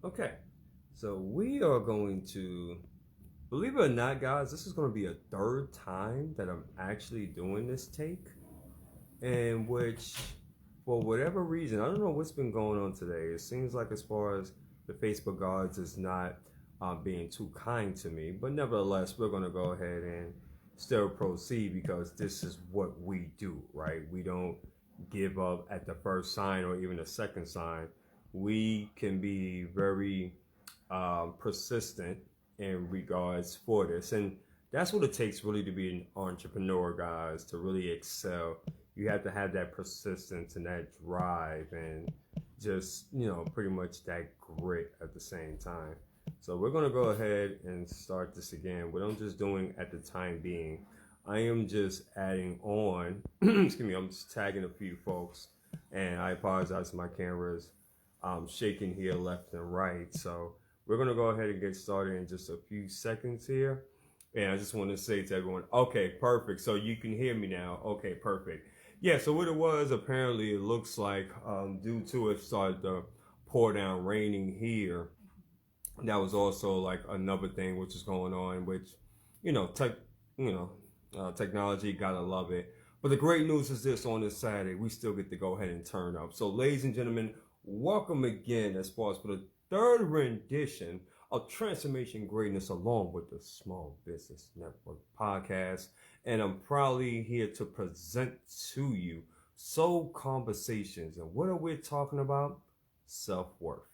Okay, so we are going to, believe it or not, guys, this is going to be a third time that I'm actually doing this take, in which, for whatever reason, I don't know what's been going on today. It seems like, as far as the Facebook gods, is not being too kind to me, but nevertheless, we're going to go ahead and still proceed because this is what we do, right? We don't give up at the first sign or even the second sign. We can be very persistent in regards for this. And that's what it takes really to be an entrepreneur, guys, to really excel. You have to have that persistence and that drive and just, pretty much that grit at the same time. So we're going to go ahead and start this again. What I'm just doing at the time being, I am just adding on, excuse me, I'm just tagging a few folks. And I apologize, my camera's shaking here left and right. So we're going to go ahead and get started in just a few seconds here. And I just want to say to everyone, okay, perfect. So you can hear me now. Okay, perfect. Yeah, so what it was, apparently it looks like due to it started to pour down raining here. That was also like another thing which is going on, which, tech, technology, gotta love it. But the great news is this: on this Saturday, we still get to go ahead and turn up. So ladies and gentlemen, welcome again as far as for the third rendition of Transformation Greatness along with the Small Business Network podcast. And I'm proudly here to present to you Soul Conversations. And what are we talking about? Self-worth.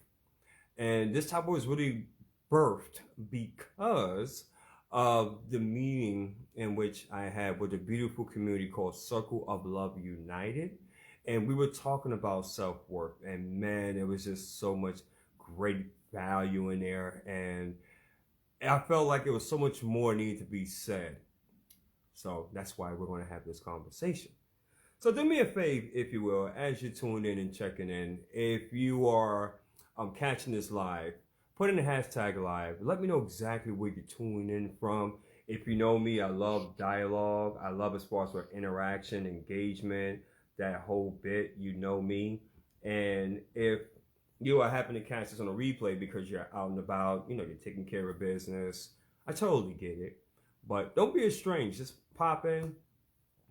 And this topic was really birthed because of the meeting in which I had with a beautiful community called Circle of Love United. And we were talking about self-worth. And man, it was just so much great value in there. And I felt like it was so much more needed to be said. So that's why we're going to have this conversation. So do me a favor, if you will, as you're tuning in and checking in. If you are catching this live, put in the hashtag live. Let me know exactly where you're tuning in from. If you know me, I love dialogue. I love as far as for interaction, engagement, that whole bit. You know me. And if you are happen to catch this on a replay because you're out and about, you're taking care of business, I totally get it. But don't be estranged. Just pop in.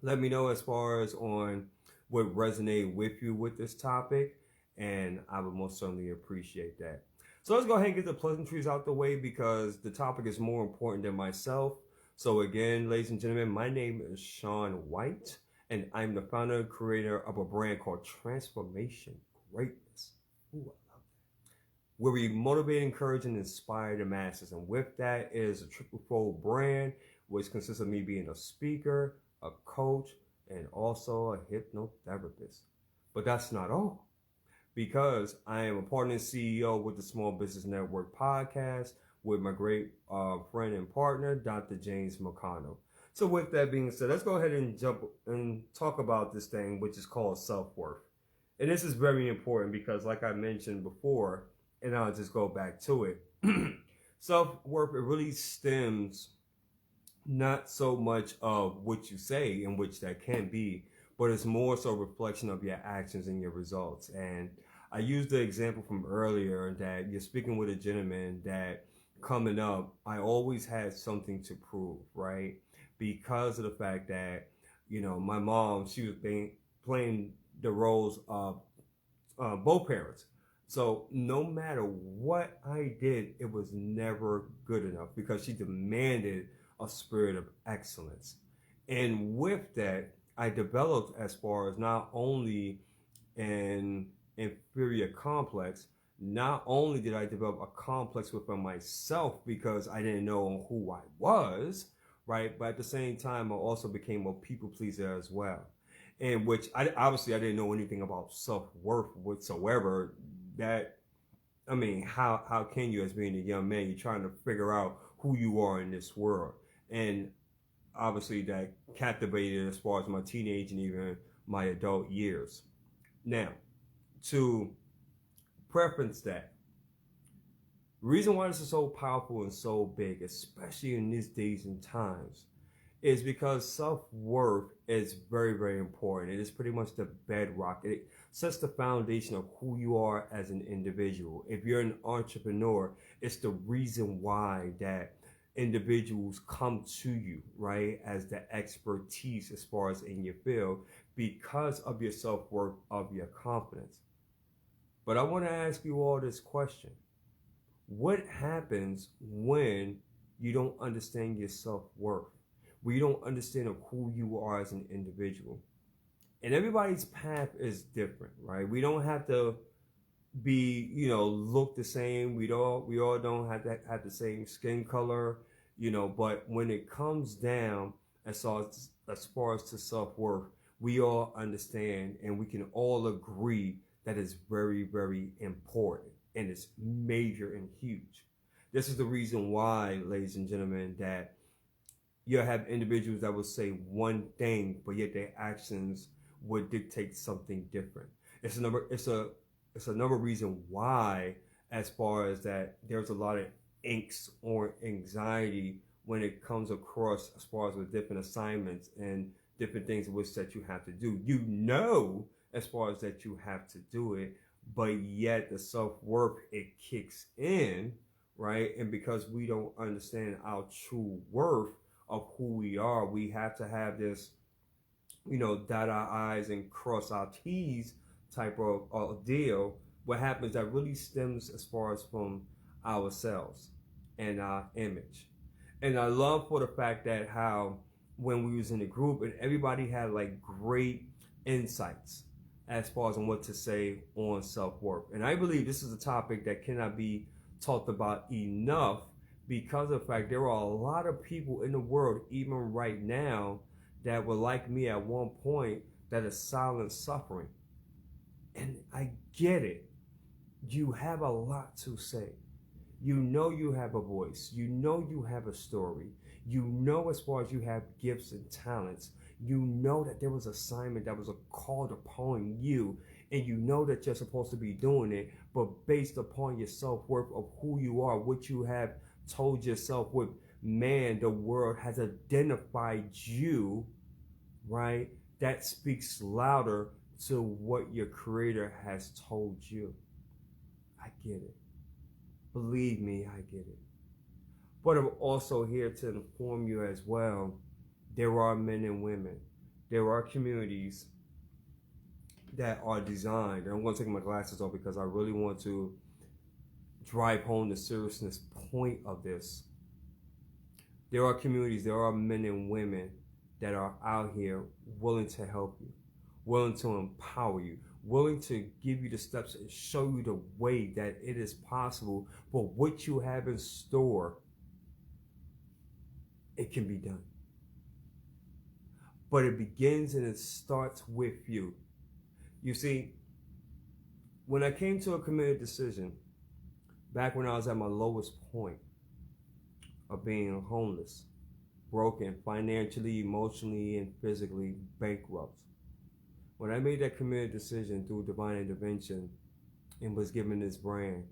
Let me know as far as on what resonate with you with this topic. And I would most certainly appreciate that. So let's go ahead and get the pleasantries out the way because the topic is more important than myself. So again, ladies and gentlemen, my name is Shawn White, and I'm the founder and creator of a brand called Transformation Greatness. Ooh, I love that. Where we motivate, encourage, and inspire the masses. And with that is a triple fold brand, which consists of me being a speaker, a coach, and also a hypnotherapist. But that's not all. Because I am a partner and CEO with the Small Business Network podcast with my great friend and partner, Dr. James McConnell. So with that being said, let's go ahead and jump and talk about this thing, which is called self-worth. And this is very important because, like I mentioned before, and I'll just go back to it, self-worth, it really stems not so much of what you say, in which that can be, but it's more so a reflection of your actions and your results. And I used the example from earlier that you're speaking with a gentleman that coming up, I always had something to prove, right? Because of the fact that, my mom, she was playing the roles of both parents. So no matter what I did, it was never good enough because she demanded a spirit of excellence. And with that, I developed as far as not only an inferior complex, not only did I develop a complex within myself because I didn't know who I was, right? But at the same time, I also became a people pleaser as well. In which I didn't know anything about self-worth whatsoever. How can you, as being a young man, you're trying to figure out who you are in this world? And obviously that captivated as far as my teenage and even my adult years. Now, to preference that, the reason why this is so powerful and so big, especially in these days and times, is because self-worth is very, very important. It is pretty much the bedrock. It sets the foundation of who you are as an individual. If you're an entrepreneur, it's the reason why that individuals come to you, right, as the expertise as far as in your field because of your self-worth, of your confidence. But I want to ask you all this question. What happens when you don't understand your self-worth? When you don't understand who you are as an individual? And everybody's path is different, right? We don't have to be, look the same. We all don't have to have the same skin color, but when it comes down as far as to self-worth, we all understand and we can all agree that is very, very important and it's major and huge. This is the reason why, ladies and gentlemen, that you'll have individuals that will say one thing, but yet their actions would dictate something different. It's another reason why, as far as that, there's a lot of angst or anxiety when it comes across as far as with different assignments and different things which that you have to do. As far as that you have to do it, but yet the self-worth, it kicks in, right? And because we don't understand our true worth of who we are, we have to have this, dot our I's and cross our T's type of deal. What happens that really stems as far as from ourselves and our image. And I love for the fact that how when we was in the group and everybody had like great insights as far as on what to say on self-worth. And I believe this is a topic that cannot be talked about enough because of the fact there are a lot of people in the world, even right now, that were like me at one point, that are silent suffering. And I get it. You have a lot to say. You have a voice. You have a story. As far as you have gifts and talents, that there was an assignment that was called upon you, and that you're supposed to be doing it, but based upon your self-worth of who you are, what you have told yourself with, man, the world has identified you, right? That speaks louder to what your creator has told you. I get it. Believe me, I get it. But I'm also here to inform you as well. There are men and women. There are communities that are designed. And I'm going to take my glasses off because I really want to drive home the seriousness point of this. There are communities, there are men and women that are out here willing to help you, willing to empower you, willing to give you the steps and show you the way that it is possible. But what you have in store, it can be done. But it begins and it starts with you. You see, when I came to a committed decision, back when I was at my lowest point of being homeless, broken, financially, emotionally, and physically bankrupt, when I made that committed decision through divine intervention and was given this brand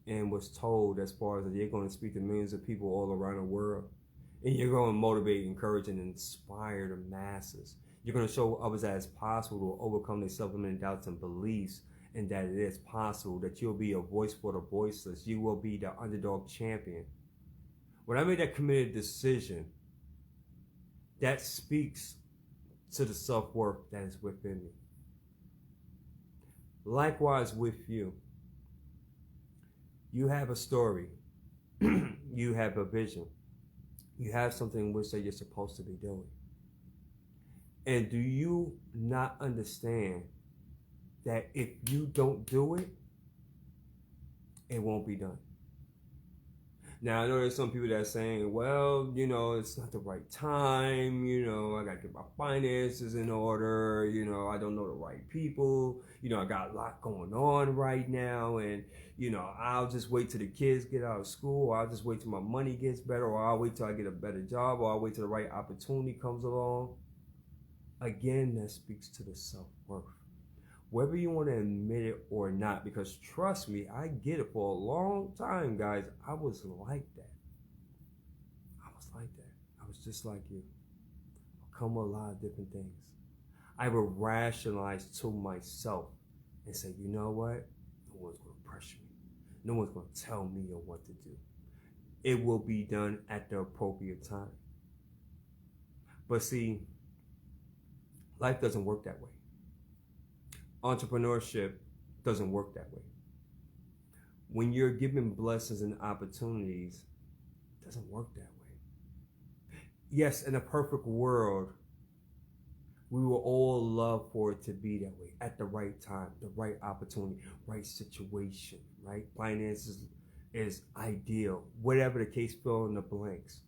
and was told as far as that you're going to speak to millions of people all around the world and you're going to motivate, encourage, and inspire the masses. You're going to show others that it's possible to overcome their self-limiting doubts and beliefs, and that it is possible, that you'll be a voice for the voiceless. You will be the underdog champion. When I made that committed decision, that speaks to the self-worth that is within me. Likewise with you. You have a story. You have a vision. You have something which that you're supposed to be doing. And do you not understand that if you don't do it, it won't be done? Now, I know there's some people that are saying, well, it's not the right time, I got to get my finances in order, I don't know the right people, I got a lot going on right now, and, I'll just wait till the kids get out of school, or I'll just wait till my money gets better, or I'll wait till I get a better job, or I'll wait till the right opportunity comes along. Again, that speaks to the self-worth. Whether you want to admit it or not, because trust me, I get it. For a long time, guys, I was like that. I was was just like you. Come with a lot of different things. I would rationalize to myself and say, you know what? No one's going to pressure me. No one's going to tell me on what to do. It will be done at the appropriate time. But see, life doesn't work that way. Entrepreneurship doesn't work that way. When you're given blessings and opportunities, it doesn't work that way. Yes, in a perfect world, we will all love for it to be that way at the right time, the right opportunity, right situation, right? Finances is ideal. Whatever the case, fill in the blanks.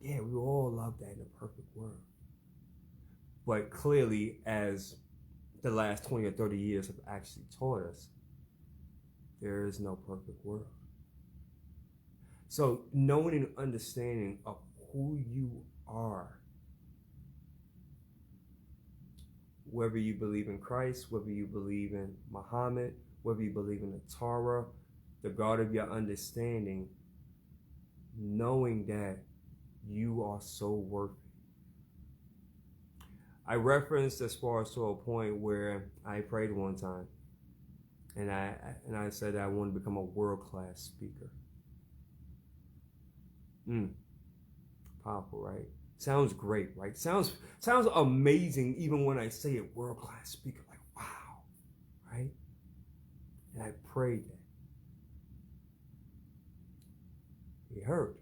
Yeah, we all love that in a perfect world. But clearly, as the last 20 or 30 years have actually taught us, there is no perfect world. So knowing and understanding of who you are, whether you believe in Christ, whether you believe in Muhammad, whether you believe in the Torah, the God of your understanding, knowing that you are so worthy. I referenced as far as to a point where I prayed one time, and I said I wanted to become a world-class speaker. Powerful, right? Sounds great, right? Sounds amazing even when I say it, world-class speaker. Like, wow, right? And I prayed that. He heard.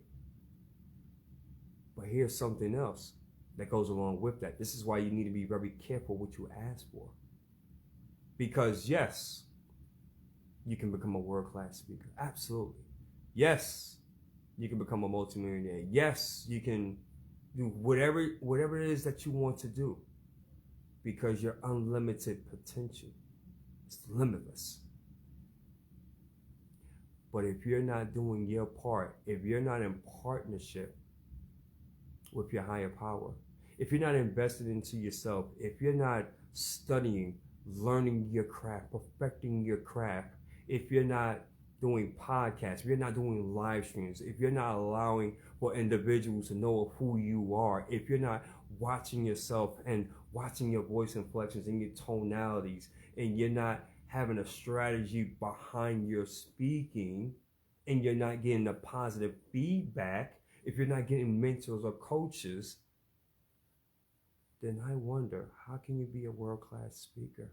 But here's something else that goes along with that. This is why you need to be very careful what you ask for. Because yes, you can become a world-class speaker. Absolutely. Yes, you can become a multimillionaire. Yes, you can do whatever it is that you want to do. Because your unlimited potential is limitless. But if you're not doing your part, if you're not in partnership with your higher power, if you're not invested into yourself, if you're not studying, learning your craft, perfecting your craft, if you're not doing podcasts, if you're not doing live streams, if you're not allowing for individuals to know who you are, if you're not watching yourself and watching your voice inflections and your tonalities, and you're not having a strategy behind your speaking, and you're not getting the positive feedback, if you're not getting mentors or coaches, then I wonder, how can you be a world-class speaker?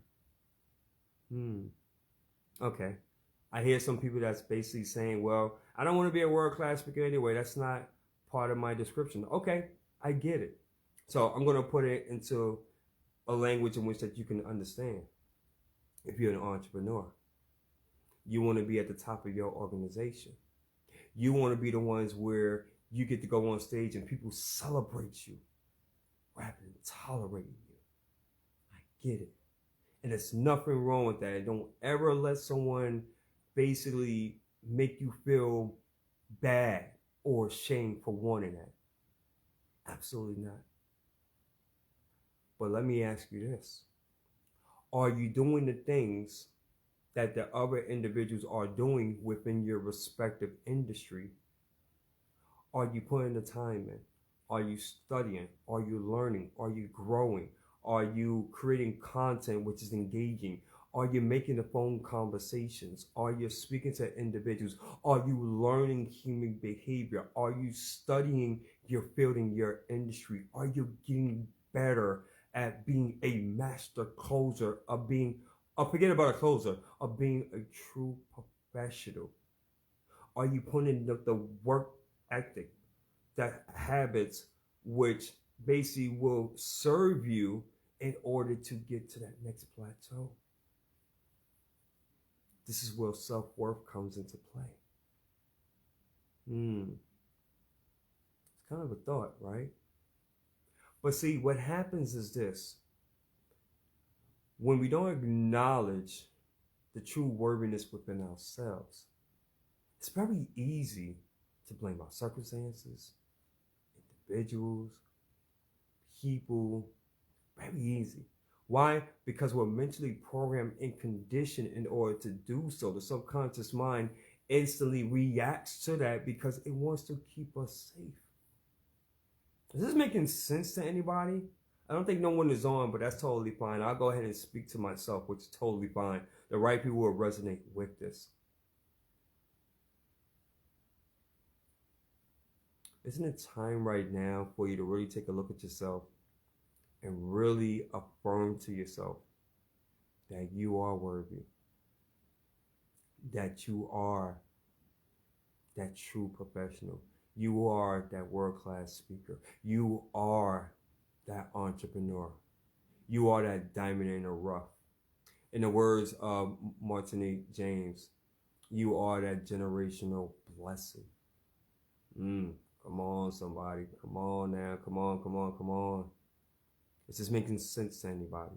Okay. I hear some people that's basically saying, well, I don't want to be a world-class speaker anyway. That's not part of my description. Okay, I get it. So I'm going to put it into a language in which that you can understand. If you're an entrepreneur, you want to be at the top of your organization. You want to be the ones where you get to go on stage and people celebrate you rather than tolerating you. I get it. And there's nothing wrong with that. Don't ever let someone basically make you feel bad or ashamed for wanting that. Absolutely not. But let me ask you this. Are you doing the things that the other individuals are doing within your respective industry? Are you putting the time in? Are you studying? Are you learning? Are you growing? Are you creating content which is engaging? Are you making the phone conversations? Are you speaking to individuals? Are you learning human behavior? Are you studying your field in your industry? Are you getting better at being a master closer, of being, forget about a closer, of being a true professional? Are you putting the work ethic, that habits which basically will serve you in order to get to that next plateau? This is where self-worth comes into play. It's kind of a thought, right? But see, what happens is this. When we don't acknowledge the true worthiness within ourselves, it's very easy to blame our circumstances, individuals, people. Very easy. Why? Because we're mentally programmed and conditioned in order to do so. The subconscious mind instantly reacts to that because it wants to keep us safe. Is this making sense to anybody? I don't think no one is on, but that's totally fine. I'll go ahead and speak to myself, which is totally fine. The right people will resonate with this. Isn't it time right now for you to really take a look at yourself and really affirm to yourself that you are worthy, that you are that true professional, you are that world-class speaker, you are that entrepreneur, you are that diamond in the rough. In the words of Martinique James, you are that generational blessing. Come on, somebody. Come on now. Come on, come on, come on. Is this making sense to anybody?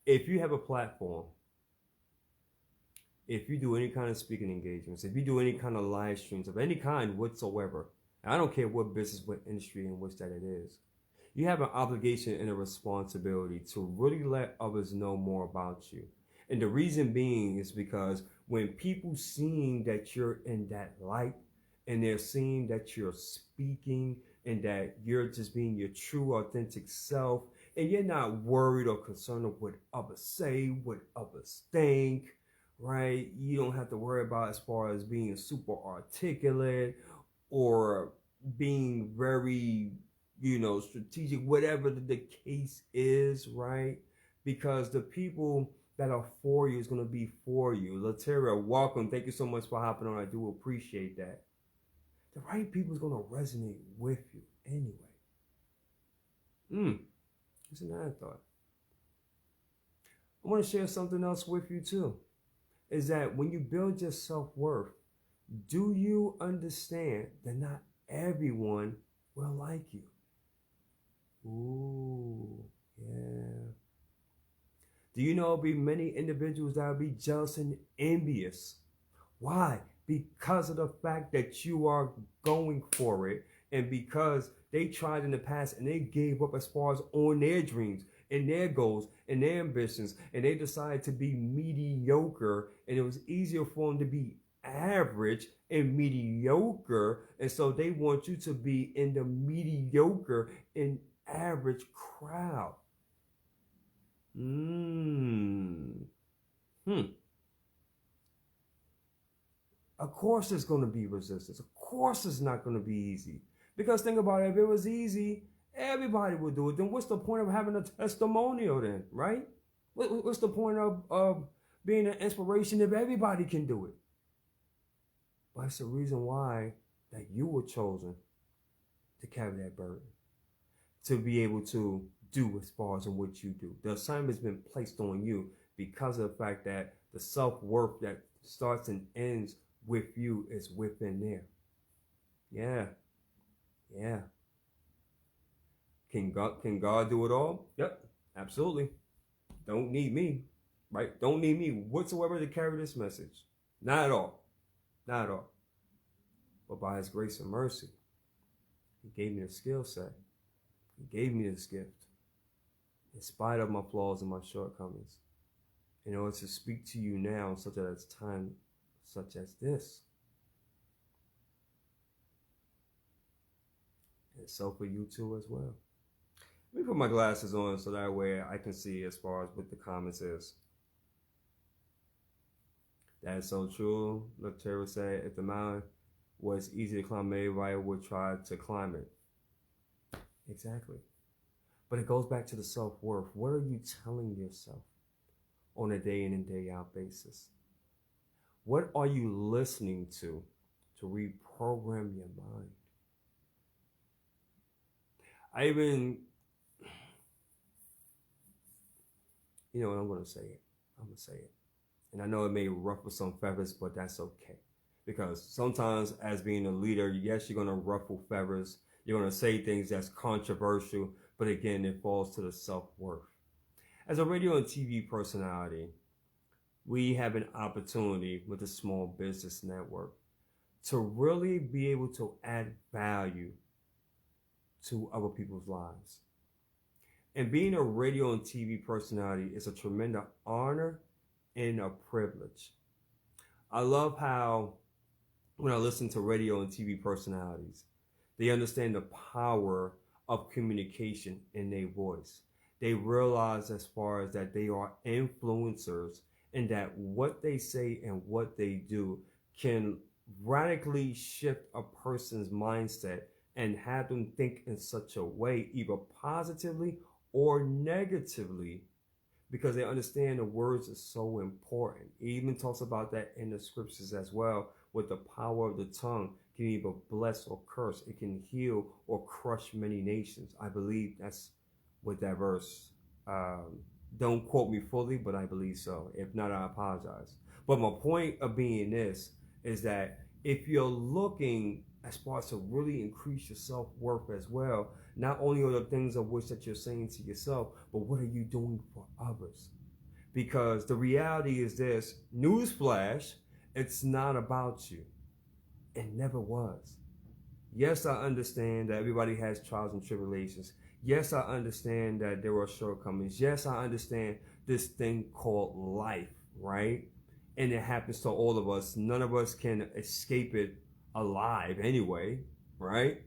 If you have a platform, if you do any kind of speaking engagements, if you do any kind of live streams of any kind whatsoever, I don't care what business, what industry in which that it is, you have an obligation and a responsibility to really let others know more about you. And the reason being is because when people seeing that you're in that light and they're seeing that you're speaking and that you're just being your true authentic self and you're not worried or concerned of what others say, what others think, right? You don't have to worry about as far as being super articulate or being very, strategic, whatever the case is, right? Because the people that are for you is going to be for you. Lateria, welcome. Thank you so much for hopping on. I do appreciate that. The right people is going to resonate with you anyway. It's an afterthought. I want to share something else with you too. Is that when you build your self-worth, do you understand that not everyone will like you? Ooh, yeah. Do you know there'll be many individuals that will be jealous and envious? Why? Because of the fact that you are going for it and because they tried in the past and they gave up as far as on their dreams and their goals and their ambitions and they decided to be mediocre and it was easier for them to be average and mediocre, and so they want you to be in the mediocre and average crowd. Of course there's going to be resistance. Of course it's not going to be easy. Because think about it, if it was easy, everybody would do it. Then what's the point of having a testimonial then, right? What's the point of being an inspiration if everybody can do it? But it's the reason why that you were chosen to carry that burden, to be able to do as far as in what you do. The assignment's been placed on you because of the fact that the self-worth that starts and ends with you is within there. Yeah. Can God do it all? Yep, absolutely. Don't need me, right? Don't need me whatsoever to carry this message. Not at all. Not at all. But by his grace and mercy, he gave me a skill set. He gave me this gift. In spite of my flaws and my shortcomings. In order to speak to you now such as time such as this. And so for you too as well. Let me put my glasses on so that way I can see as far as what the comments is. That is so true. Look, Terry said, if the mountain was easy to climb, everybody would try to climb it. Exactly. But it goes back to the self-worth. What are you telling yourself on a day in and day out basis? What are you listening to reprogram your mind? I'm going to say it. I'm going to say it. And I know it may ruffle some feathers, but that's okay. Because sometimes as being a leader, yes, you're going to ruffle feathers. You're going to say things that's controversial. But again, it falls to the self-worth. As a radio and TV personality, we have an opportunity with the Small Business Network to really be able to add value to other people's lives. And being a radio and TV personality is a tremendous honor and a privilege. I love how when I listen to radio and TV personalities. They understand the power of communication in their voice. They realize as far as that they are influencers and that what they say and what they do can radically shift a person's mindset and have them think in such a way, either positively or negatively, because they understand the words are so important. It even talks about that in the scriptures as well, with the power of the tongue can either bless or curse. It can heal or crush many nations. I believe that's what that verse. Don't quote me fully, but I believe so. If not, I apologize. But my point of being this is that if you're looking as far as to really increase your self-worth as well, not only are the things of which that you're saying to yourself, but what are you doing for others? Because the reality is this, newsflash, it's not about you. It never was. Yes, I understand that everybody has trials and tribulations. Yes, I understand that there are shortcomings. Yes, I understand this thing called life, right? And it happens to all of us. None of us can escape it alive anyway, right?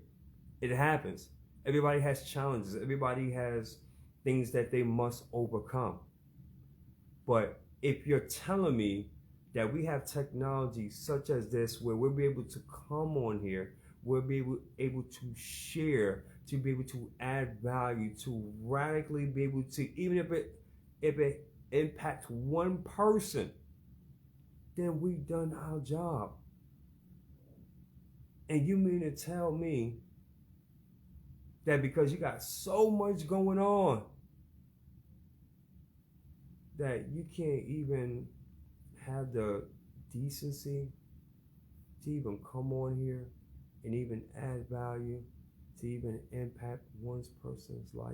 It happens. Everybody has challenges. Everybody has things that they must overcome. But if you're telling me that we have technology such as this where we'll be able to come on here, we'll be able to share, to be able to add value, to radically be able to, even if it impacts one person, then we've done our job. And you mean to tell me that because you got so much going on that you can't even have the decency to even come on here and even add value, to even impact one person's life?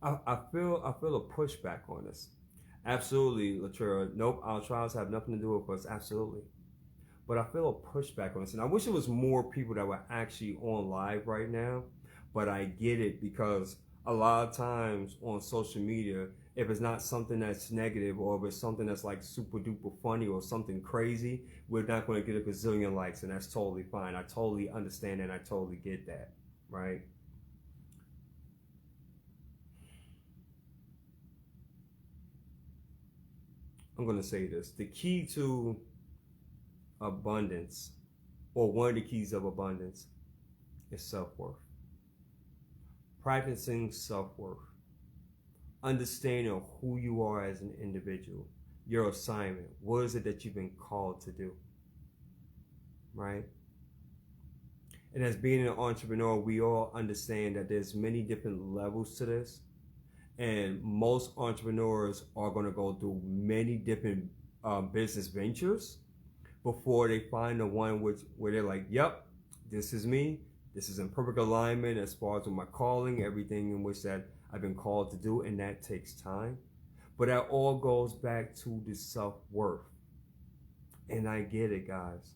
I feel a pushback on this. Absolutely, Latrell. Nope, our trials have nothing to do with us. Absolutely. But I feel a pushback on this. And I wish it was more people that were actually on live right now. But I get it, because a lot of times on social media, if it's not something that's negative, or if it's something that's like super duper funny or something crazy, we're not going to get a gazillion likes, and that's totally fine. I totally understand and I totally get that, right? I'm going to say this. The key to abundance, or one of the keys of abundance, is self-worth. Practicing self-worth. Understanding who you are as an individual. Your assignment. What is it that you've been called to do? Right? And as being an entrepreneur, we all understand that there's many different levels to this. And most entrepreneurs are going to go through many different business ventures before they find the one where they're like, yep, this is me. This is in perfect alignment as far as with my calling, everything in which that I've been called to do, and that takes time. But that all goes back to the self-worth. And I get it, guys.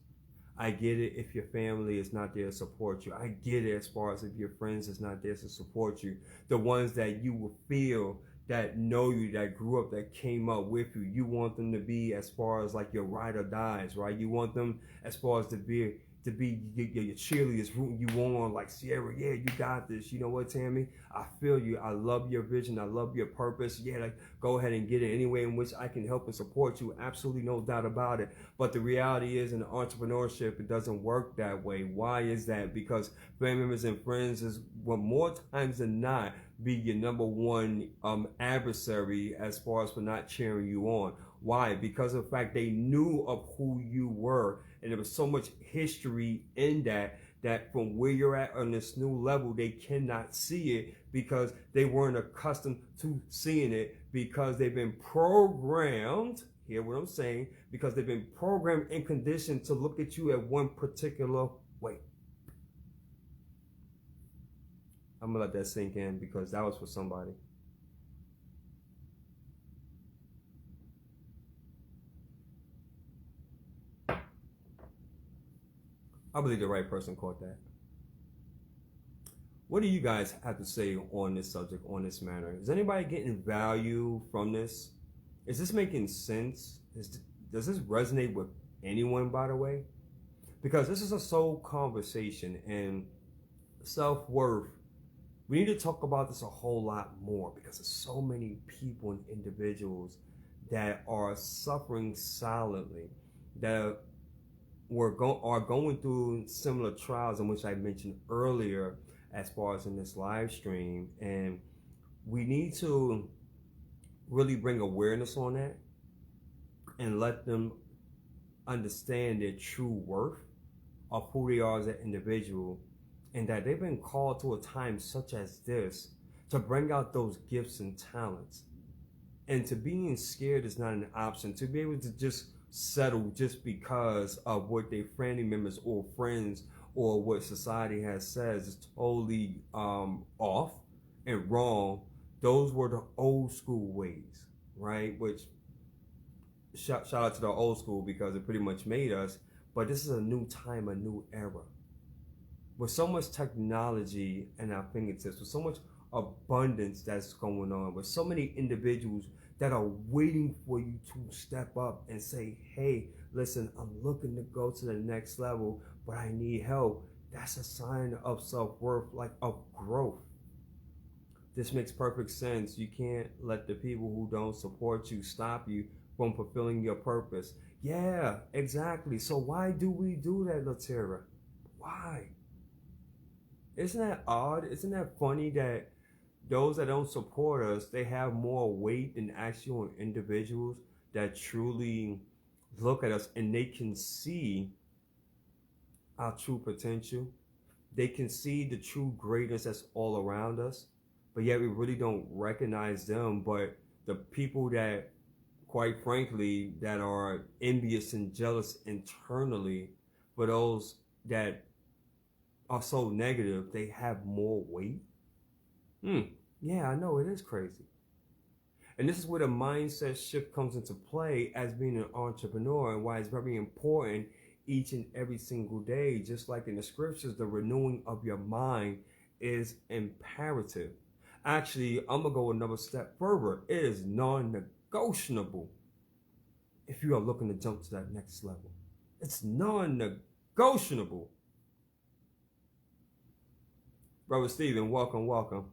I get it if your family is not there to support you. I get it as far as if your friends is not there to support you. The ones that you will feel that know you, that grew up, that came up with you. You want them to be as far as like your ride or dies, right? You want them as far as to be your cheerleaders rooting you on, like, Sierra, yeah, you got this. You know what, Tammy? I feel you. I love your vision. I love your purpose. Yeah, like, go ahead and get it any way in which I can help and support you. Absolutely no doubt about it. But the reality is, in entrepreneurship, it doesn't work that way. Why is that? Because family members and friends is, well, more times than not, be your number one adversary as far as for not cheering you on. Why? Because of the fact they knew of who you were, and there was so much history in that from where you're at on this new level, they cannot see it because they weren't accustomed to seeing it, because they've been programmed, hear what I'm saying, because they've been programmed and conditioned to look at you at one particular way. I'm gonna let that sink in because that was for somebody. I believe the right person caught that. What do you guys have to say on this subject, on this matter? Is anybody getting value from this? Is this making sense? Does this resonate with anyone, by the way? Because this is a soul conversation, and self worth. We need to talk about this a whole lot more because there's so many people and individuals that are suffering silently, that are going through similar trials in which I mentioned earlier, as far as in this live stream, and we need to really bring awareness on that and let them understand their true worth of who they are as an individual, and that they've been called to a time such as this to bring out those gifts and talents. And to being scared is not an option. To be able to just settle just because of what their family members or friends or what society has said is totally off and wrong. Those were the old school ways, right? Which shout out to the old school because it pretty much made us. But this is a new time, a new era. With so much technology in our fingertips, with so much abundance that's going on, with so many individuals that are waiting for you to step up and say, hey, listen, I'm looking to go to the next level, but I need help. That's a sign of self-worth, like of growth. This makes perfect sense. You can't let the people who don't support you stop you from fulfilling your purpose. Yeah, exactly. So why do we do that, Latera? Why? Isn't that odd? Isn't that funny that those that don't support us, they have more weight than actual individuals that truly look at us and they can see our true potential. They can see the true greatness that's all around us, but yet we really don't recognize them. But the people that, quite frankly, that are envious and jealous internally, for those that are so negative, they have more weight. Yeah, I know, it is crazy. And this is where the mindset shift comes into play as being an entrepreneur, and why it's very important each and every single day. Just like in the scriptures, the renewing of your mind is imperative. Actually, I'm going to go another step further. It is non-negotiable if you are looking to jump to that next level. It's non-negotiable. Brother Stephen, welcome, welcome.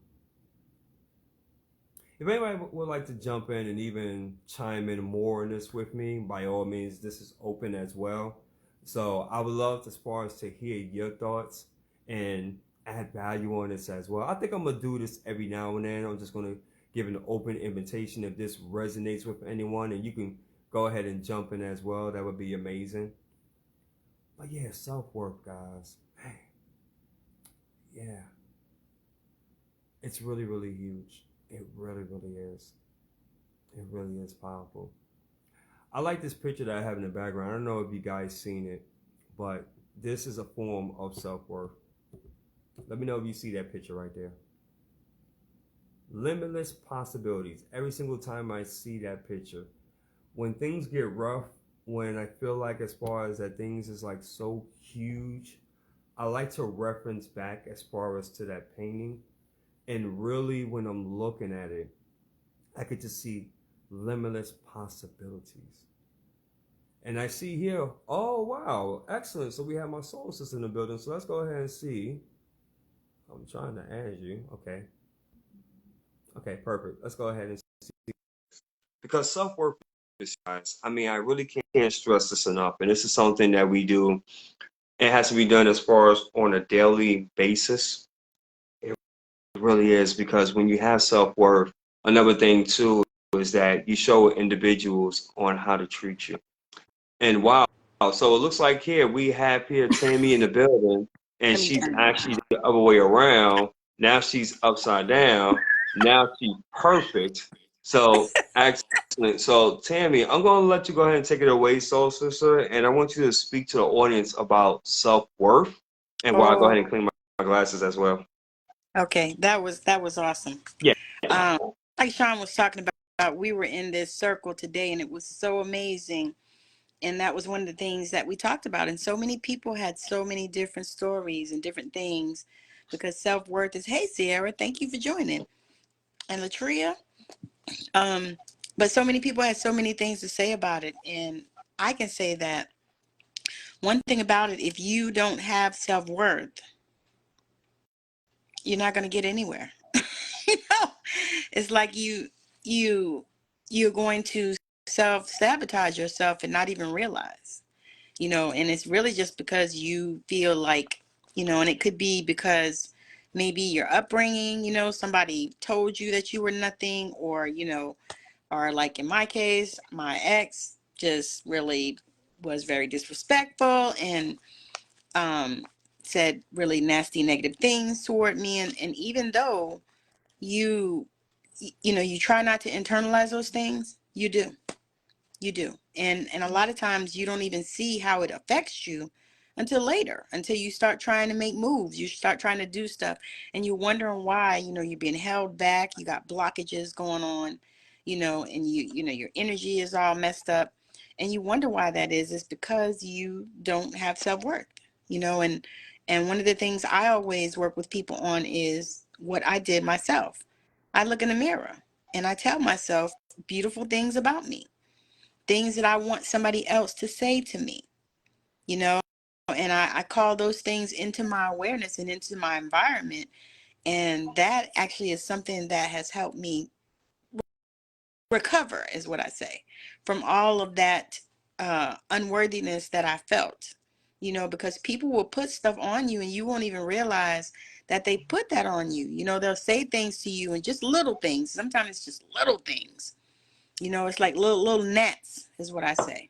If anybody would like to jump in and even chime in more on this with me, by all means, this is open as well. So I would love, as far as to hear your thoughts and add value on this as well. I think I'm gonna do this every now and then. I'm just gonna give an open invitation if this resonates with anyone, and you can go ahead and jump in as well. That would be amazing. But yeah, self-worth, guys. Man, yeah, it's really, really huge. It really, really is. It really is powerful. I like this picture that I have in the background. I don't know if you guys seen it, but this is a form of self-worth. Let me know if you see that picture right there. Limitless possibilities. Every single time I see that picture, when things get rough, when I feel like, as far as that things is like so huge, I like to reference back as far as to that painting. And really, when I'm looking at it, I could just see limitless possibilities. And I see here, oh wow, excellent. So we have my soul sister in the building. So let's go ahead and see. I'm trying to add you. Okay. Okay, perfect. Let's go ahead and see. Because self-worth is, guys, I mean, I really can't stress this enough. And this is something that we do. It has to be done as far as on a daily basis. It really is, because when you have self-worth, another thing too is that you show individuals on how to treat you. And wow, so it looks like here we have here Tammy in the building, and Let me she's turn it actually the other way around. Now she's upside down. Now she's perfect. So excellent. So Tammy, I'm gonna let you go ahead and take it away, soul sister, and I want you to speak to the audience about self-worth. And while I go ahead and Oh, clean my glasses as well. okay. That was awesome. Yeah. Um, like Shawn was talking about, we were in this circle today, and it was so amazing. And that was one of the things that we talked about. And so many people had so many different stories and different things because self-worth is, hey, Sierra, thank you for joining. And Latria, but so many people have so many things to say about it. And I can say that one thing about it, if you don't have self-worth, you're not going to get anywhere. you know, it's like you you're going to self-sabotage yourself and not even realize, and it's really just because you feel like, and it could be because maybe your upbringing, somebody told you that you were nothing, or like in my case, my ex just really was very disrespectful and um, said really nasty, negative things toward me. And even though you, you try not to internalize those things, you do. You do. And a lot of times you don't even see how it affects you until later, until you start trying to make moves, you start trying to do stuff, and you're wondering why, you're being held back, you got blockages going on, and your energy is all messed up, and you wonder why that is. It's because you don't have self-worth, and one of the things I always work with people on is what I did myself. I look in the mirror and I tell myself beautiful things about me, things that I want somebody else to say to me, you know, and I call those things into my awareness and into my environment. And that actually is something that has helped me recover, is what I say, from all of that unworthiness that I felt, because people will put stuff on you and you won't even realize that they put that on you. They'll say things to you and just little things. Sometimes it's just little things. It's like little gnats, is what I say.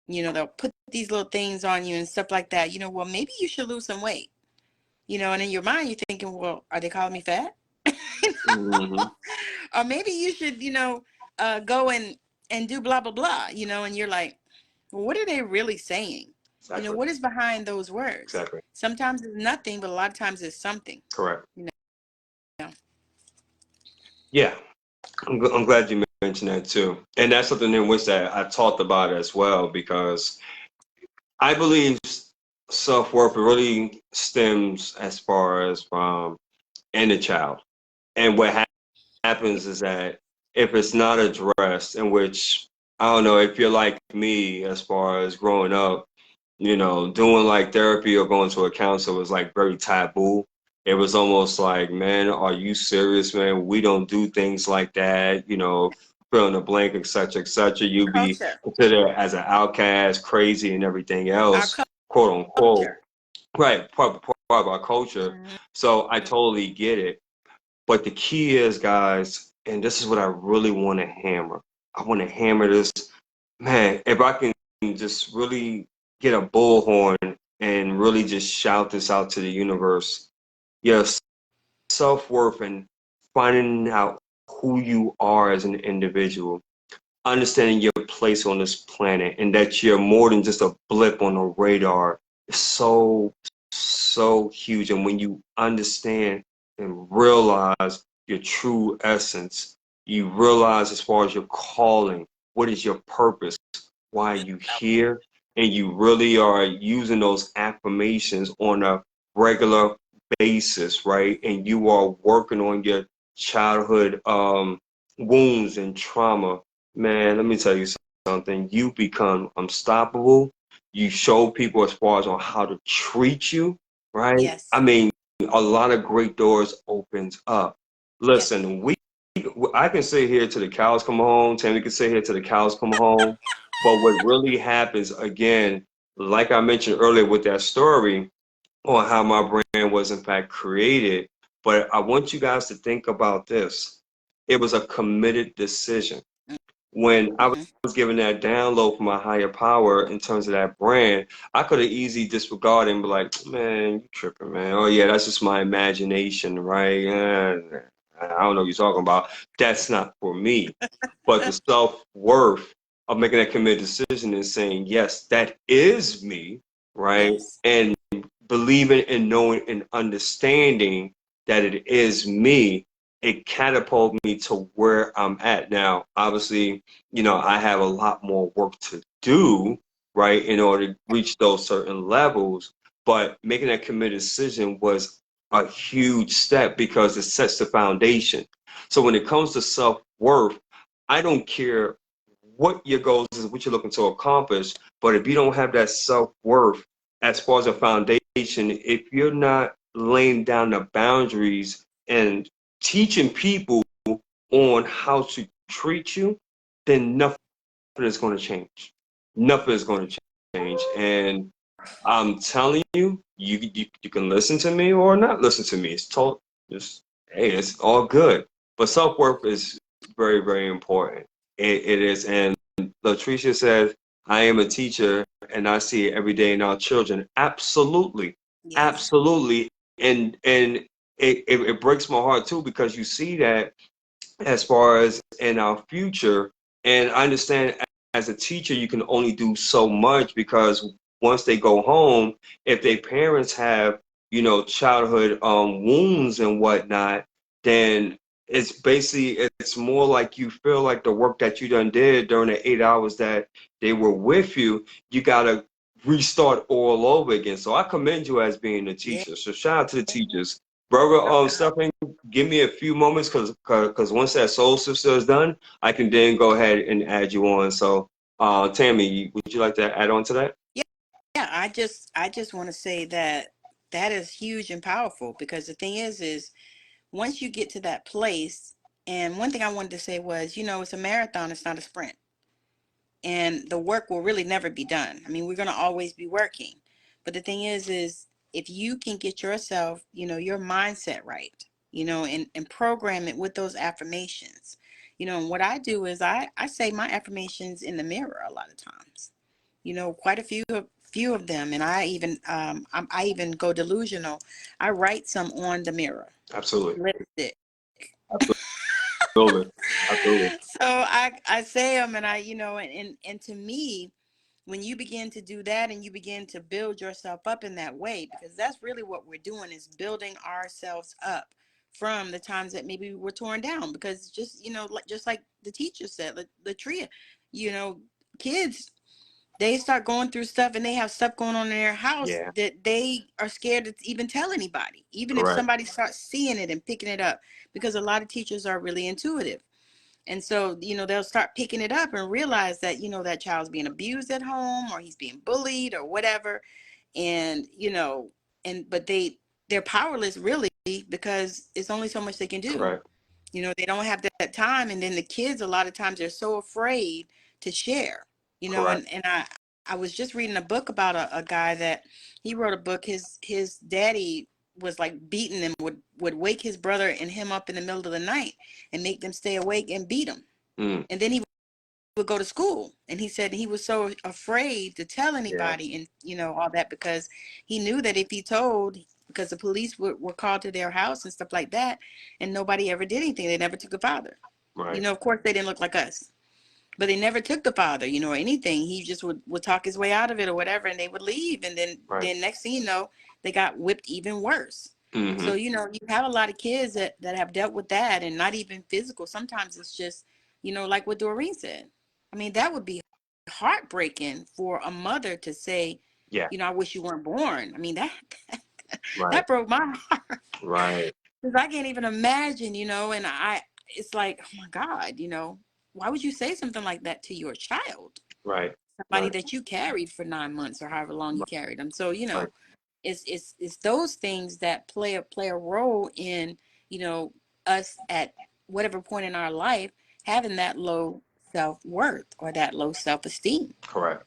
They'll put these little things on you and stuff like that. Well, maybe you should lose some weight. And in your mind, you're thinking, well, are they calling me fat? Mm-hmm. Or maybe you should, go and do blah, blah, blah, and you're like, well, what are they really saying? Exactly. What is behind those words? Exactly. Sometimes it's nothing, but a lot of times it's something, Correct. you know. Yeah, I'm glad you mentioned that too, and that's something in which that I talked about as well because I believe self-worth really stems as far as from inner child, and what happens is that if it's not addressed, in which I don't know if you're like me as far as growing up, doing like therapy or going to a counselor was like very taboo. It was almost like, man, are you serious, man? We don't do things like that, fill in the blank, et cetera, et cetera. You be Culture, considered as an outcast, crazy, and everything our else, quote unquote. culture. Right, part of our culture. Mm-hmm. So I totally get it. But the key is, guys, and this is what I really want to hammer. I want to hammer this, man. If I can just really get a bullhorn and really just shout this out to the universe, your self-worth and finding out who you are as an individual, understanding your place on this planet and that you're more than just a blip on the radar is so huge. And when you understand and realize your true essence, you realize as far as your calling, what is your purpose, why are you here, and you really are using those affirmations on a regular basis, right? And you are working on your childhood wounds and trauma. Man, let me tell you something. You become unstoppable. You show people as far as on how to treat you, right? I Yes. mean, a lot of great doors opens up. Yes. Listen, I can sit here till the cows come home. Tammy can sit here till the cows come home. But what really happens again, like I mentioned earlier with that story on how my brand was in fact created, but I want you guys to think about this. It was a committed decision when I Mm-hmm. was given that download from my higher power in terms of that brand, I could have easily disregarded and be like, man, you tripping, man. Oh, yeah, that's just my imagination, right? I don't know what you're talking about. That's not for me. But the self-worth of making that committed decision and saying, yes, that is me, right? Yes. And believing and knowing and understanding that it is me, it catapulted me to where I'm at now. Obviously, I have a lot more work to do, right, in order to reach those certain levels. But making that committed decision was a huge step because it sets the foundation. So when it comes to self-worth, I don't care what your goals is, what you're looking to accomplish, but if you don't have that self-worth as far as a foundation, if you're not laying down the boundaries and teaching people on how to treat you, then nothing is going to change. Nothing is going to change. And I'm telling you, you can listen to me or not listen to me. It's told just hey, it's all good. But self worth is very, very important. It is. And Latricia says, I am a teacher and I see it every day in our children. Absolutely. Yes. Absolutely. And it breaks my heart too because you see that as far as in our future. And I understand as a teacher, you can only do so much because once they go home, if their parents have, childhood wounds and whatnot, then it's basically it's more like you feel like the work that you done did during the 8 hours that they were with you, you gotta restart all over again. So I commend you as being a Yeah. teacher. So shout out to the teachers. Brother Stephen, give me a few moments because once that soul sister is done, I can then go ahead and add you on. So, Tammy, would you like to add on to that? Yeah. Yeah. I just want to say that that is huge and powerful because the thing is once you get to that place, and one thing I wanted to say was, it's a marathon, it's not a sprint. And the work will really never be done. I mean, we're going to always be working. But the thing is if you can get yourself, your mindset right, and program it with those affirmations. And what I do is I say my affirmations in the mirror a lot of times. Quite a few of them, and I even go delusional. I write some on the mirror. Absolutely. Lipstick. Absolutely. Absolutely. So I say them, and and to me, when you begin to do that and you begin to build yourself up in that way, because that's really what we're doing, is building ourselves up from the times that maybe we were torn down. Because just like the teacher said, Latria, you know kids, they start going through stuff and they have stuff going on in their house Yeah. that they are scared to even tell anybody, even if Correct. somebody starts seeing it and picking it up, because a lot of teachers are really intuitive. And so, they'll start picking it up and realize that, that child's being abused at home, or he's being bullied or whatever. And, but they're powerless really, because it's only so much they can do. Correct. They don't have that time. And then the kids, a lot of times, they're so afraid to share, Correct. and I was just reading a book about a guy that he wrote a book. His daddy was like beating them, would wake his brother and him up in the middle of the night and make them stay awake and beat them. Mm. And then he would go to school, and he said he was so afraid to tell Yeah. anybody, and all that, because he knew that if he told, because the police were called to their house and stuff like that, and nobody ever did anything. They never took a father. Right. Of course they didn't look like us, but they never took the father, or anything. He just would talk his way out of it or whatever, and they would leave. And then Right. next thing you know, they got whipped even worse. So, Mm-hmm. you have a lot of kids that have dealt with that, and not even physical. Sometimes it's just, like what Doreen said. I mean, that would be heartbreaking for a mother to say, Yeah. I wish you weren't born. I mean, that Right. that broke my heart. Right. Because I can't even imagine, and it's like, oh my God, why would you say something like that to your child? Right. Somebody Right. that you carried for 9 months or however long you Right. carried them. So, Right. it's those things that play a role in, us at whatever point in our life having that low self-worth or that low self-esteem. Correct.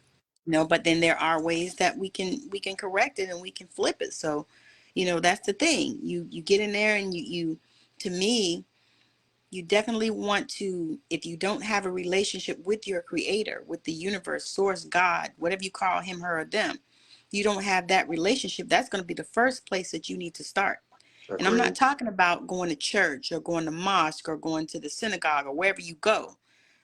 But then there are ways that we can correct it and we can flip it. So, that's the thing. You get in there and you to me, you definitely want to, if you don't have a relationship with your creator, with the universe, source, God, whatever you call him, her, or them, you don't have that relationship, that's going to be the first place that you need to start. And I'm not Agreed. talking about going to church or going to mosque or going to the synagogue or wherever you go.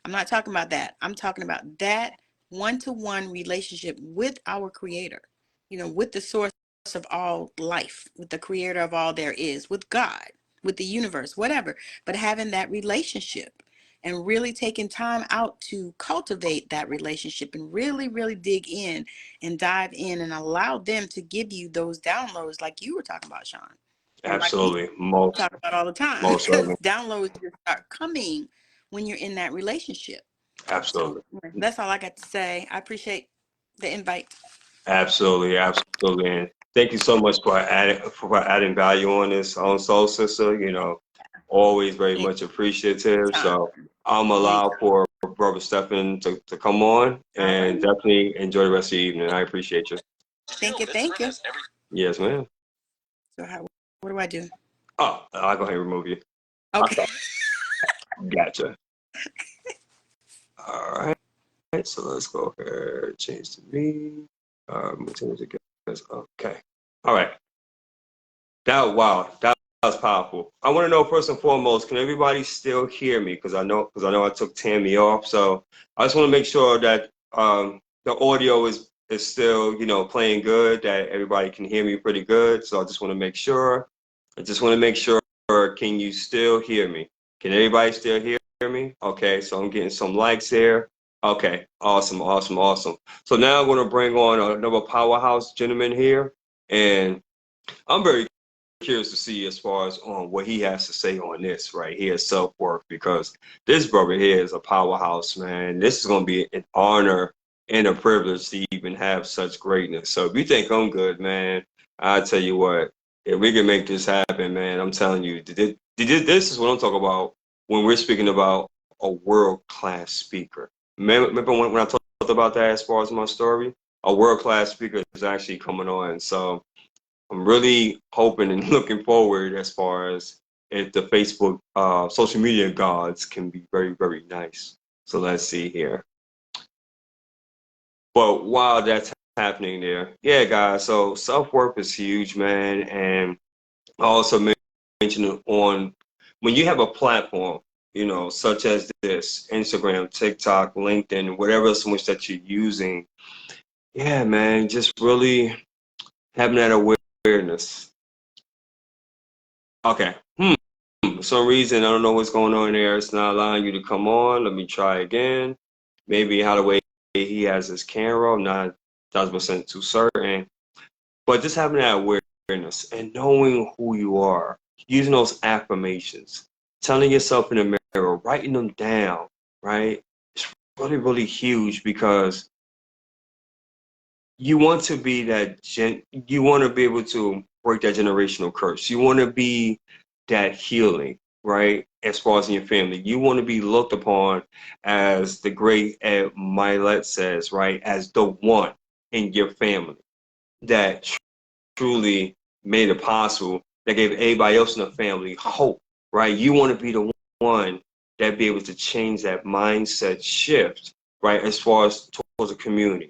I'm not talking about that. I'm talking about that one-to-one relationship with our creator, with the source of all life, with the creator of all there is, with God, with the universe, whatever. But having that relationship and really taking time out to cultivate that relationship and really, really dig in and dive in and allow them to give you those downloads like you were talking about, Shawn. Like we Absolutely. Most talk about all the time, most because certainly. downloads just start coming when you're in that relationship. So Absolutely. that's all I got to say. I appreciate the invite. Absolutely. Absolutely. And thank you so much for adding value on this on Soul Sister. You know, always very much appreciative. Anytime. So I'm Anytime. allowed for Brother Stephen to come on All and right. definitely enjoy the rest of the evening. I appreciate you. Thank you. Thank you. Yes, ma'am. So what do I do? Oh, I'll go ahead and remove you. Okay. Okay. Gotcha. All right. So let's go here. Change to me. Change to guys. Okay. All right. That was powerful. I want to know first and foremost, can everybody still hear me? Because I know I took Tammy off, so I just want to make sure that the audio is still playing good, that everybody can hear me pretty good. So I just want to make sure. I just want to make sure. Can you still hear me? Can everybody still hear me? Okay, so I'm getting some likes here. Okay, awesome, awesome, awesome. So now I'm going to bring on another powerhouse gentleman here, and I'm very curious to see as far as on what he has to say on this right here, self-worth, because this brother here is a powerhouse, man. This is going to be an honor and a privilege to even have such greatness. So if you think I'm good, man, I tell you what, if we can make this happen, man, I'm telling you, this is what I'm talking about when we're speaking about a world-class speaker. Remember when I talked about that as far as my story? A world-class speaker is actually coming on. So I'm really hoping and looking forward as far as if the Facebook social media gods can be very, very nice. So let's see here. But while that's happening there, yeah, guys, so self-worth is huge, man. And I also mentioned on when you have a platform, such as this, Instagram, TikTok, LinkedIn, whatever else in which that you're using, yeah, man, just really having that awareness. Okay. For some reason, I don't know what's going on there. It's not allowing you to come on. Let me try again. Maybe how the way he has his camera, I'm not 1,000% too certain. But just having that awareness and knowing who you are, using those affirmations, telling yourself in the mirror, writing them down, right? It's really, really huge because you want to be you want to be able to break that generational curse. You want to be that healing, right? As far as in your family, you want to be looked upon as the great Ed Milet says, right? As the one in your family that truly made it possible, that gave everybody else in the family hope, right? You want to be the one that be able to change that mindset shift, right? As far as towards the community.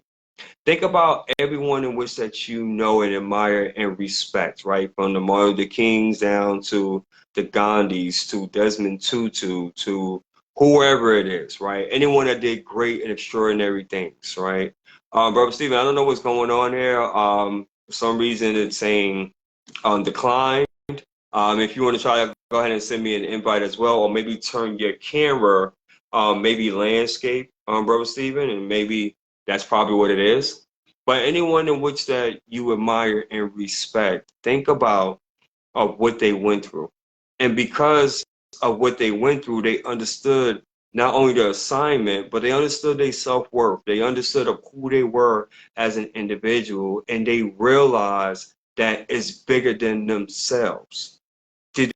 Think about everyone in which that you know and admire and respect, right? From the Martin Luther Kings down to the Gandhis, to Desmond Tutu, to whoever it is, right? Anyone that did great and extraordinary things, right? Brother Stephen, I don't know what's going on here. For some reason it's saying decline. If you want to try to go ahead and send me an invite as well, or maybe turn your camera, maybe landscape, Brother Stephen, and maybe that's probably what it is. But anyone in which that you admire and respect, think about what they went through. And because of what they went through, they understood not only the assignment, but they understood their self-worth. They understood of who they were as an individual, and they realized that it's bigger than themselves. Did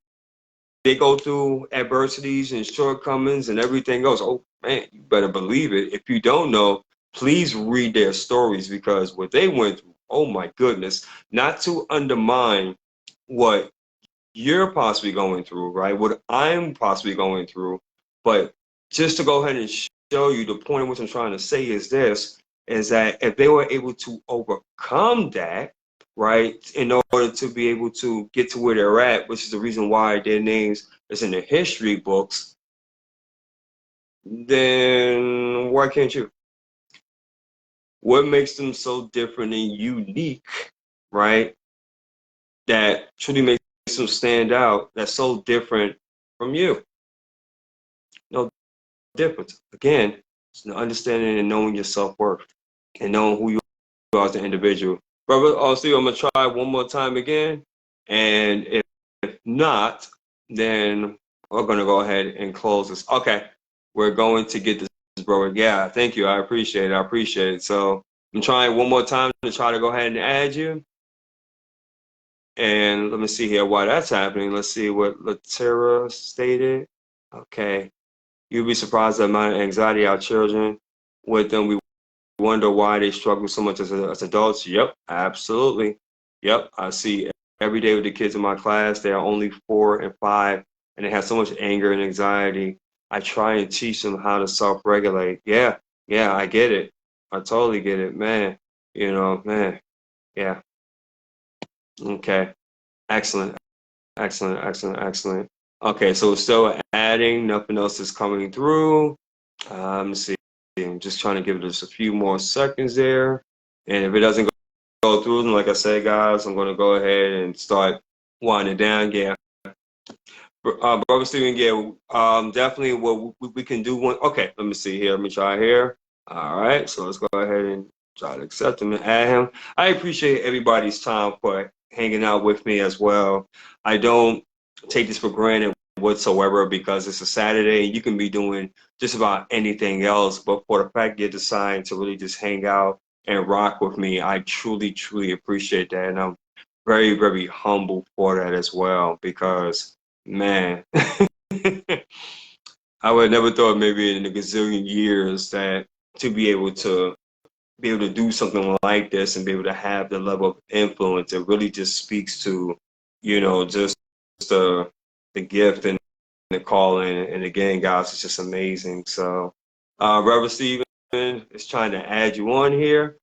they go through adversities and shortcomings and everything else? Oh man, you better believe it. If you don't know, please read their stories because what they went through, oh my goodness, not to undermine what you're possibly going through, right? What I'm possibly going through, but just to go ahead and show you the point of what I'm trying to say is this, is that if they were able to overcome that, right, in order to be able to get to where they're at, which is the reason why their names is in the history books, then why can't you? What makes them so different and unique, right? That truly makes them stand out, that's so different from you. No difference. Again, it's the understanding and knowing your self-worth and knowing who you are as an individual. Brother, Steve, I'm going to try one more time again. And if not, then we're gonna go ahead and close this. Okay, we're going to get this, bro. Yeah, thank you. I appreciate it. I appreciate it. So I'm trying one more time to try to go ahead and add you. And let me see here why that's happening. Let's see what Latera stated. Okay. You'd be surprised at the amount of anxiety our children with them. We wonder why they struggle so much as adults. Yep, absolutely. Yep, I see every day with the kids in my class. They are only 4 and 5, and they have so much anger and anxiety. I try and teach them how to self-regulate. Yeah, yeah, I get it. I totally get it, man. Man. Yeah. Okay. Excellent. Excellent. Excellent. Excellent. Okay, so we're still adding. Nothing else is coming through. Let me see. I'm just trying to give it just a few more seconds there. And if it doesn't go through, then like I said, guys, I'm going to go ahead and start winding down. Yeah. Brother Stephen, yeah, definitely what we can do one. Okay, let me see here. Let me try here. All right, so let's go ahead and try to accept him and add him. I appreciate everybody's time for hanging out with me as well. I don't take this for granted whatsoever because it's a Saturday and you can be doing just about anything else. But for the fact you decide to really just hang out and rock with me, I truly, truly appreciate that. And I'm very, very humble for that as well because man, I would have never thought maybe in a gazillion years that to be able to do something like this and be able to have the level of influence, it really just speaks to, just the gift and the calling. And again, guys, it's just amazing. So, Reverend Stephen is trying to add you on here.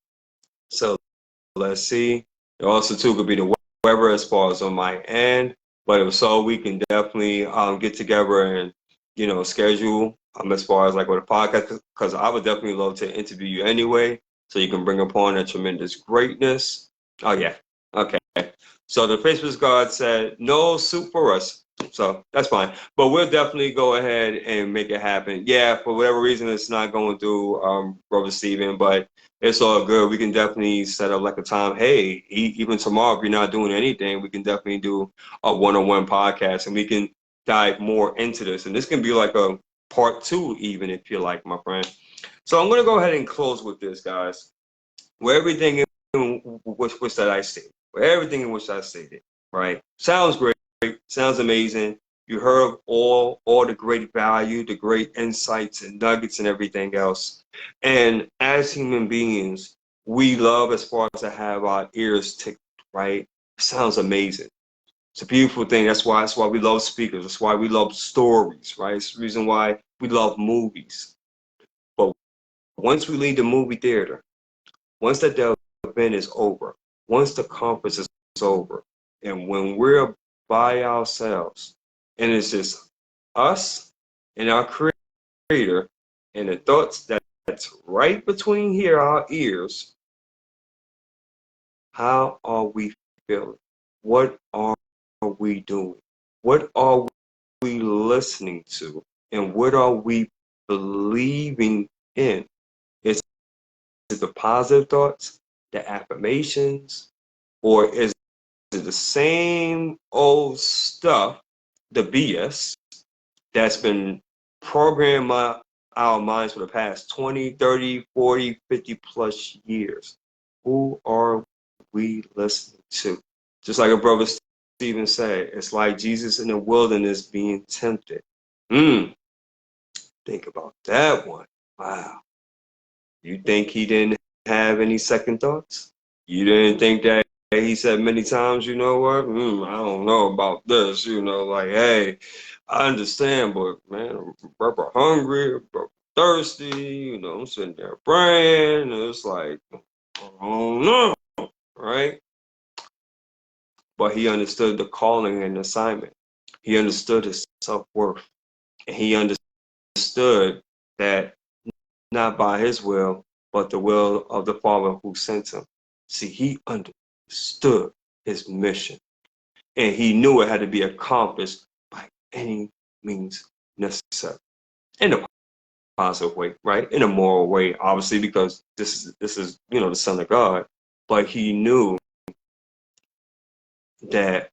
So let's see. It also too could be the weather as far as on my end, but if so, we can definitely get together and schedule as far as like with a podcast because I would definitely love to interview you anyway, so you can bring upon that tremendous greatness. Oh yeah, okay. So the Facebook God said no soup for us, so that's fine. But we'll definitely go ahead and make it happen. Yeah, for whatever reason, it's not going through, Brother Stephen, but it's all good. We can definitely set up like a time. Hey, even tomorrow, if you're not doing anything, we can definitely do a one-on-one podcast and we can dive more into this. And this can be like a part 2, even if you like, my friend. So I'm going to go ahead and close with this, guys. Where everything in which that I stated, where everything in which I stated, right? Sounds great. Sounds amazing. You heard all the great value, the great insights and nuggets and everything else. And as human beings, we love as far as to have our ears ticked, right? Sounds amazing. It's a beautiful thing. That's why we love speakers. That's why we love stories, right? It's the reason why we love movies. But once we leave the movie theater, once the event is over, once the conference is over, and when we're by ourselves, and it's just us and our creator and the thoughts that's right between here, our ears, how are we feeling? What are we doing? What are we listening to? And what are we believing in? Is it the positive thoughts, the affirmations, or is it the same old stuff, the BS, that's been programmed our minds for the past 20, 30, 40, 50 plus years? Who are we listening to? Just like a brother Stephen said, it's like Jesus in the wilderness being tempted. Think about that one. Wow. You think he didn't have any second thoughts? You didn't think that he said many times, you know what? I don't know about this, like, hey, I understand, but man, I'm proper hungry, proper thirsty, I'm sitting there praying, and it's like, I don't know, right? But he understood the calling and assignment. He understood his self-worth. And he understood that not by his will, but the will of the Father who sent him. See, he understood his mission, and he knew it had to be accomplished by any means necessary in a positive way, right? In a moral way, obviously, because this is the Son of God. But he knew that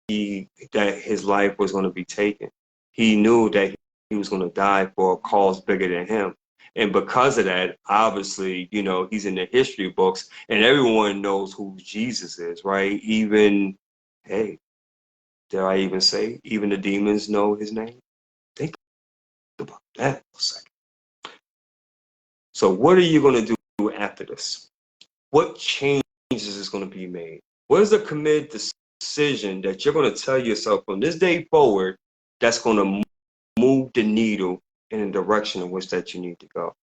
that his life was going to be taken. He knew that he was going to die for a cause bigger than him. And because of that, obviously, you know, he's in the history books and everyone knows who Jesus is, right? Even, hey, dare I even say, even the demons know his name? Think about that for a second. So what are you going to do after this? What changes is going to be made? What is the committed decision that you're going to tell yourself from this day forward that's going to move the needle in the direction in which that you need to go?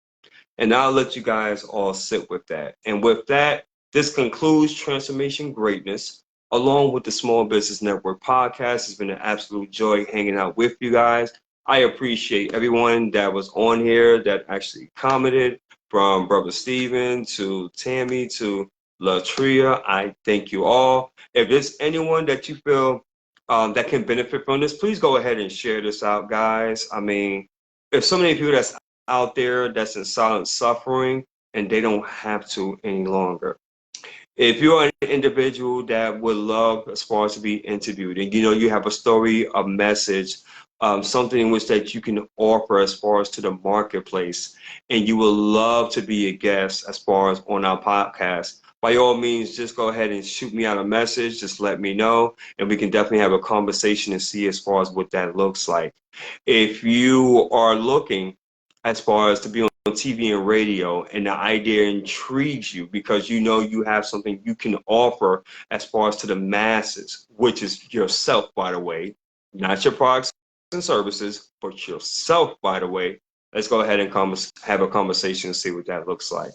And I'll let you guys all sit with that. And with that, this concludes Transformation Greatness, along with the Small Business Network podcast. It's been an absolute joy hanging out with you guys. I appreciate everyone that was on here that actually commented, from Brother Steven to Tammy to Latria. I thank you all. If there's anyone that you feel that can benefit from this, please go ahead and share this out, guys. I mean, if so many people that's out there that's in silent suffering and they don't have to any longer. If you're an individual that would love as far as to be interviewed and you know you have a story, a message, something in which that you can offer as far as to the marketplace, and you would love to be a guest as far as on our podcast, by all means, just go ahead and shoot me out a message. Just let me know, and we can definitely have a conversation and see as far as what that looks like. If you are looking as far as to be on TV and radio and the idea intrigues you because you know you have something you can offer as far as to the masses, which is yourself, by the way, not your products and services, but yourself, by the way, let's go ahead and have a conversation and see what that looks like.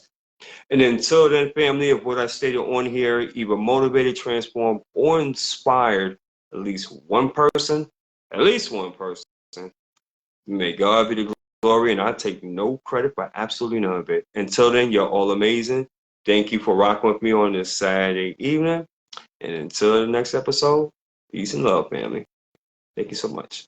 And until then, family, of what I stated on here, either motivated, transformed, or inspired at least one person, may God be the glory, and I take no credit for absolutely none of it. Until then, you're all amazing. Thank you for rocking with me on this Saturday evening. And until the next episode, peace and love, family. Thank you so much.